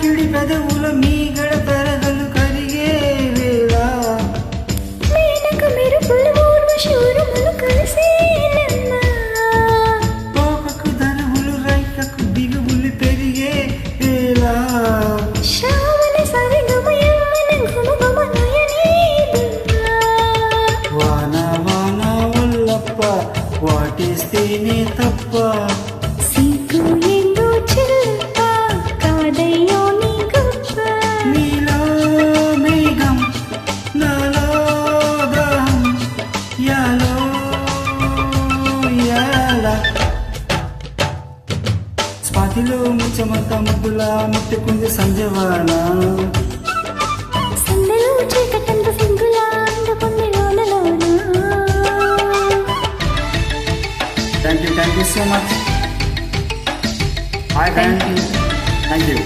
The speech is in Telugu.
తాకిడి పెదవుల మీగడ తరగలు కరిగే వేళ మేనక మెరుపుల శూరములు కలిసేనమ్మా తోకకు ధనువులు రైకకు దిగువులు పెరిగే వేళ శ్రావణ సరిగమయమ్మన ఘుమఘుమ నయనేదమ్మా వాన వాన వల్లప్ప వాటేస్తేనే తప్ప సీకు ఎందు చిల్ప కాదయ్యో నీ గొప్ప నీలో మేఘం నాలో దాహం యాలో యాల స్వాతిలో ముచ్చమంత ముద్దులా ముట్టుకుంది సంజవాన సందలో చీకటంత సింగులా అందుకుంది లోనలోన thank you so much hi thank you